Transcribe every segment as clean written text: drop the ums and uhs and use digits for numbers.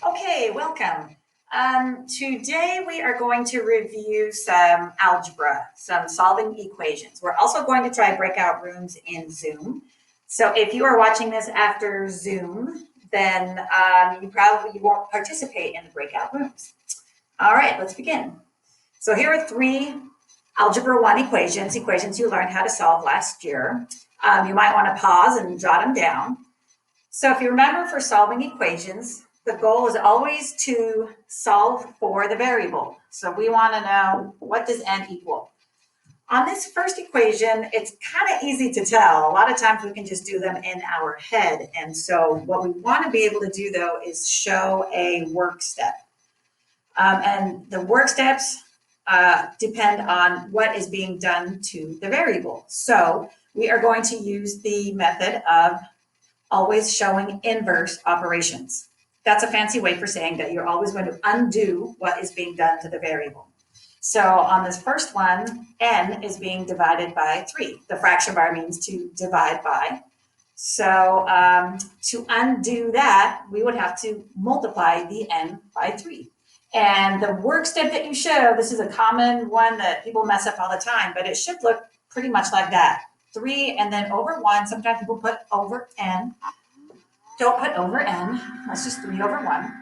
Okay, welcome. Today we are going to review some algebra, some solving equations. We're also going to try breakout rooms in Zoom. So if you are watching this after Zoom, then you probably won't participate in the breakout rooms. All right, let's begin. So here are three Algebra 1 equations you learned how to solve last year. You might want to pause and jot them down. So if you remember, for solving equations, the goal is always to solve for the variable. So we want to know, what does n equal? On this first equation, it's kind of easy to tell. A lot of times we can just do them in our head. And so what we want to be able to do, though, is show a work step. And the work steps depend on what is being done to the variable. So we are going to use the method of always showing inverse operations. That's a fancy way for saying that you're always going to undo what is being done to the variable. So on this first one, n is being divided by 3. The fraction bar means to divide by. So to undo that, we would have to multiply the n by 3. And the work step that you show, this is a common one that people mess up all the time, but it should look pretty much like that. 3 and then over 1. Sometimes people put over n. Don't put over n. That's just 3 over 1.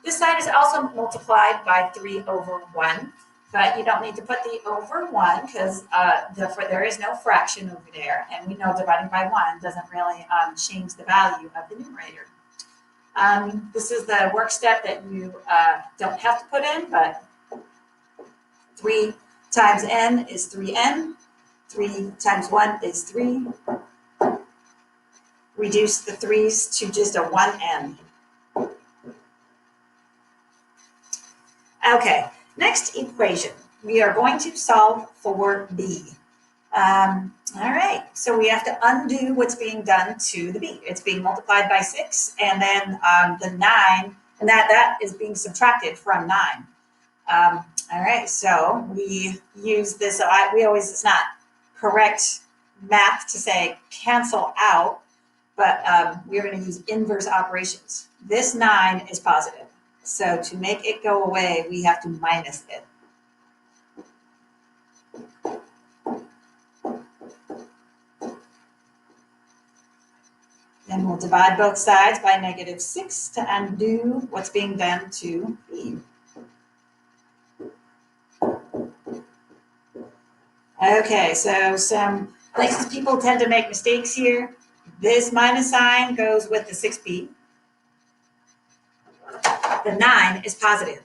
This side is also multiplied by 3 over 1, but you don't need to put the over 1 because there is no fraction over there, and we know dividing by 1 doesn't really change the value of the numerator. This is the work step that you don't have to put in, but 3 times n is 3n. 3 times 1 is 3. Reduce the 3's to just a 1n. Okay, next equation. We are going to solve for b. All right, so we have to undo what's being done to the b. It's being multiplied by 6, and then the 9, and that is being subtracted from 9. All right, so we use this. It's not correct math to say cancel out, but we're going to use inverse operations. This 9 is positive, so to make it go away, we have to minus it. Then we'll divide both sides by -6 to undo what's being done to b. Okay, so some places people tend to make mistakes here. This minus sign goes with the 6b. The 9 is positive.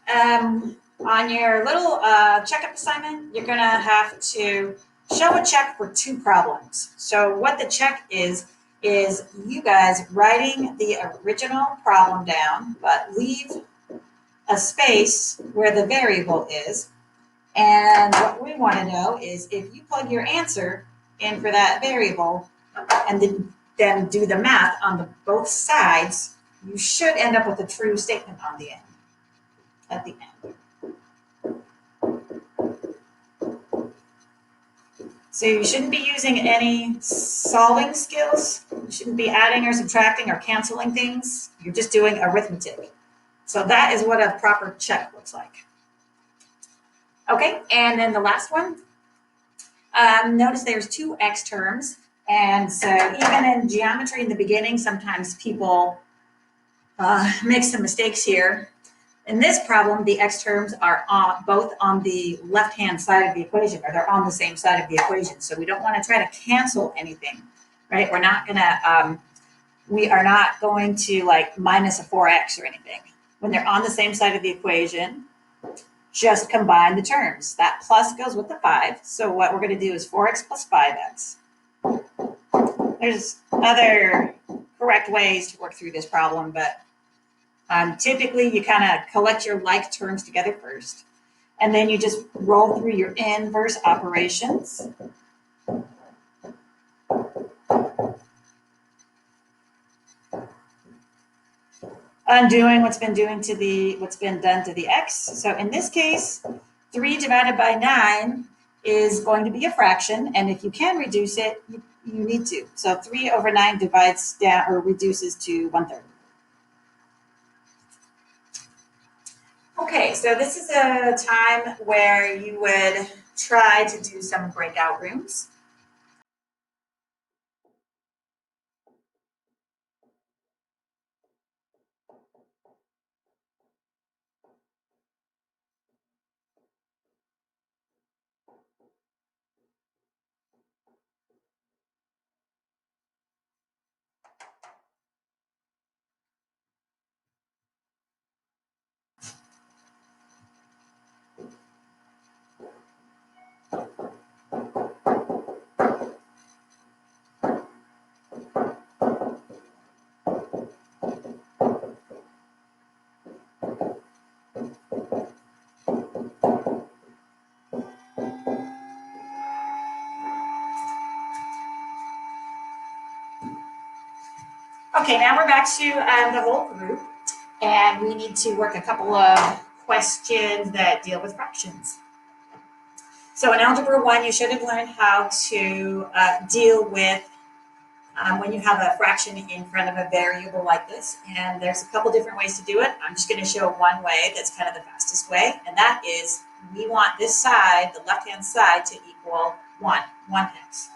On your little checkup assignment, you're going to have to show a check for 2 problems. So what the check is you guys writing the original problem down, but leave a space where the variable is. And what we want to know is if you plug your answer in for that variable and then do the math on both sides, you should end up with a true statement on the end, at the end. So you shouldn't be using any solving skills. You shouldn't be adding or subtracting or canceling things. You're just doing arithmetic. So that is what a proper check looks like. Okay, and then the last one. Notice there's 2 x terms. And so even in geometry in the beginning, sometimes people make some mistakes here. In this problem, the x terms are both on the left-hand side of the equation, or they're on the same side of the equation. So we don't want to try to cancel anything, right? We are not going to like minus a 4x or anything. When they're on the same side of the equation, just combine the terms. That plus goes with the 5. So what we're going to do is 4x plus 5x. There's other correct ways to work through this problem, but typically you kind of collect your like terms together first, and then you just roll through your inverse operations. Undoing what's been done to the x. So in this case, 3 divided by 9 is going to be a fraction, and if you can reduce it, you need to. So 3/9 divides down or reduces to 1/3. Okay, so this is a time where you would try to do some breakout rooms. Okay, now we're back to the whole group, and we need to work a couple of questions that deal with fractions. So in Algebra 1, you should have learned how to deal with when you have a fraction in front of a variable like this. And there's a couple different ways to do it. I'm just going to show one way that's kind of the fastest way, and that is we want this side, the left-hand side, to equal 1x.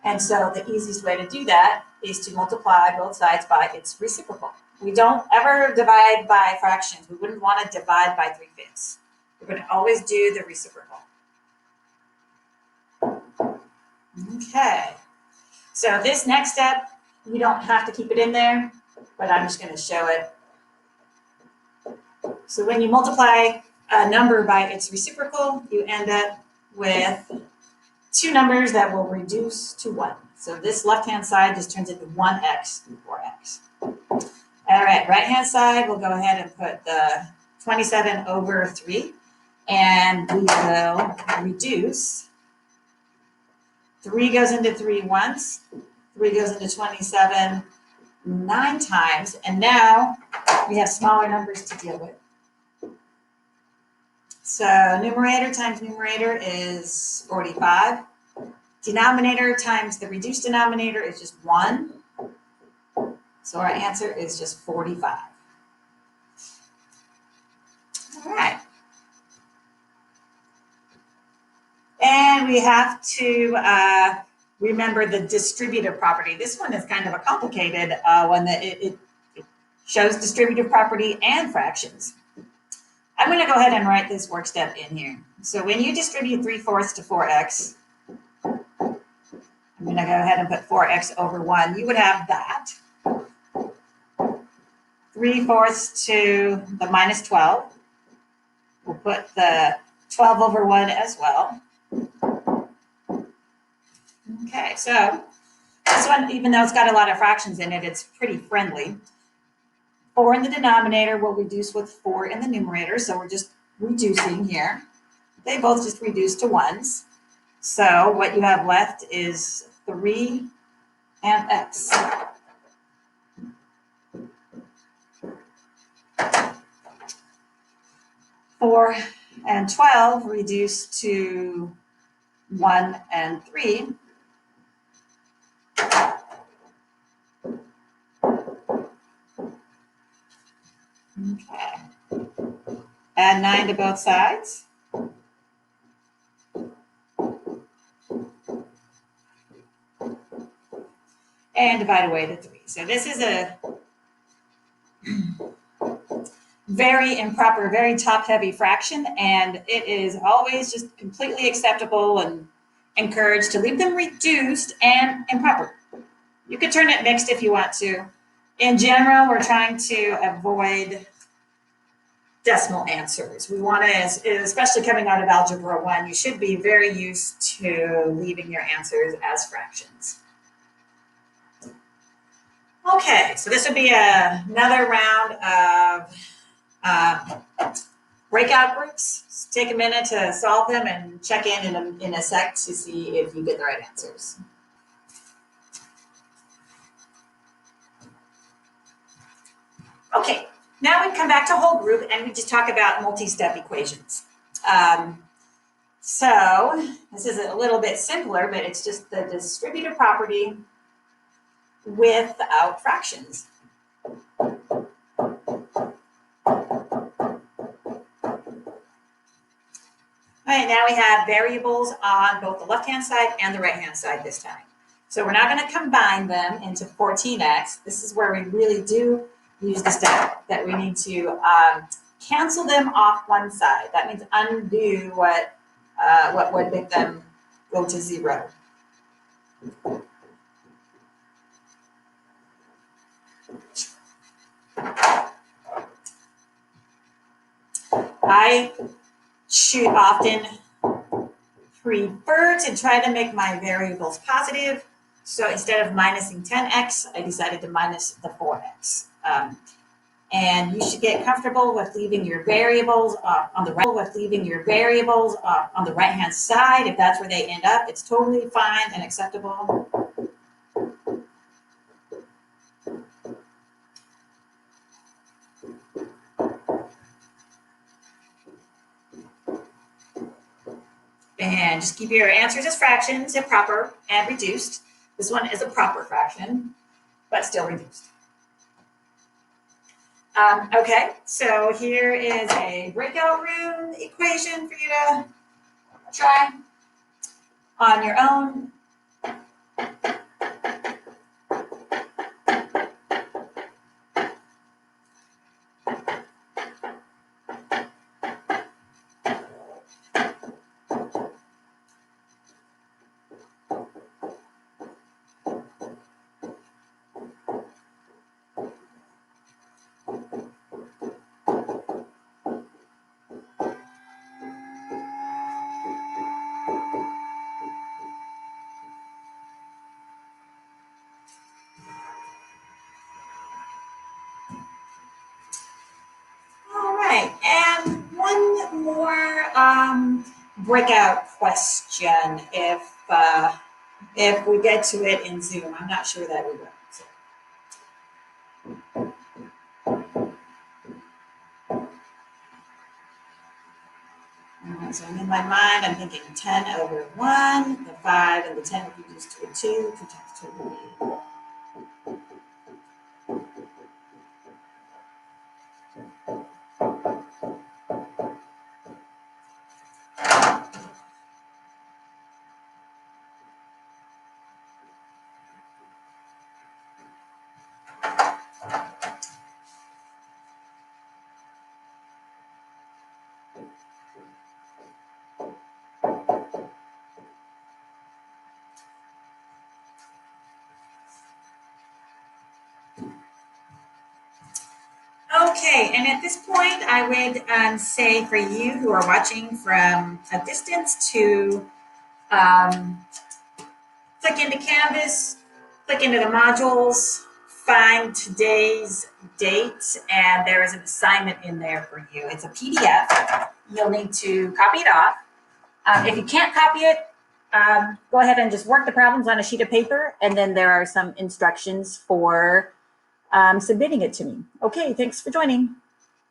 And so the easiest way to do that is to multiply both sides by its reciprocal. We don't ever divide by fractions. We wouldn't want to divide by 3/5. We're going to always do the reciprocal. Okay. So this next step, you don't have to keep it in there, but I'm just going to show it. So when you multiply a number by its reciprocal, you end up with two numbers that will reduce to 1. So this left-hand side just turns into 1x and 4x. All right, right-hand side, we'll go ahead and put the 27/3, and we will reduce. 3 goes into 3 once, 3 goes into 27 9 times, and now we have smaller numbers to deal with. So numerator times numerator is 45. Denominator times the reduced denominator is just 1. So our answer is just 45. All right. And we have to remember the distributive property. This one is kind of a complicated one that it shows distributive property and fractions. I'm going to go ahead and write this work step in here. So when you distribute 3/4 to 4x, I'm going to go ahead and put 4x over 1. You would have that. 3/4 to the minus 12. We'll put the 12 over 1 as well. Okay, so this one, even though it's got a lot of fractions in it, it's pretty friendly. 4 in the denominator will reduce with 4 in the numerator, so we're just reducing here. They both just reduce to 1s. So what you have left is 3 and x. Four and 12 reduce to 1 and 3. Okay. Add 9 to both sides. And divide away the 3. So this is a very improper, very top-heavy fraction, and it is always just completely acceptable and encouraged to leave them reduced and improper. You could turn it mixed if you want to. In general, we're trying to avoid decimal answers. We want to, especially coming out of Algebra 1, you should be very used to leaving your answers as fractions. Okay, so this would be another round of breakout groups. Just take a minute to solve them and check in a sec to see if you get the right answers. Okay, now we come back to whole group and we just talk about multi-step equations. So this is a little bit simpler, but it's just the distributive property without fractions. All right, now we have variables on both the left-hand side and the right-hand side this time. So we're not going to combine them into 14x. This is where we really do use the step that we need to cancel them off one side. That means undo what would make them go to 0. I should often prefer to try to make my variables positive. So instead of minusing 10x, I decided to minus the 4x. And you should get comfortable with leaving your variables on the right-hand side. If that's where they end up, it's totally fine and acceptable. And just keep your answers as fractions if proper and reduced. This one is a proper fraction, but still reduced. Okay, so here is a breakout room equation for you to try on your own. And one more breakout question if we get to it in Zoom. I'm not sure that we will. So in my mind, I'm thinking 10 over 1, the 5, and the 10 reduced to a 2, 2 times 2 will be okay, and at this point, I would say for you who are watching from a distance to click into Canvas, click into the modules, find today's date, and there is an assignment in there for you. It's a PDF. You'll need to copy it off. If you can't copy it, go ahead and just work the problems on a sheet of paper, and then there are some instructions for submitting it to me. Okay, thanks for joining.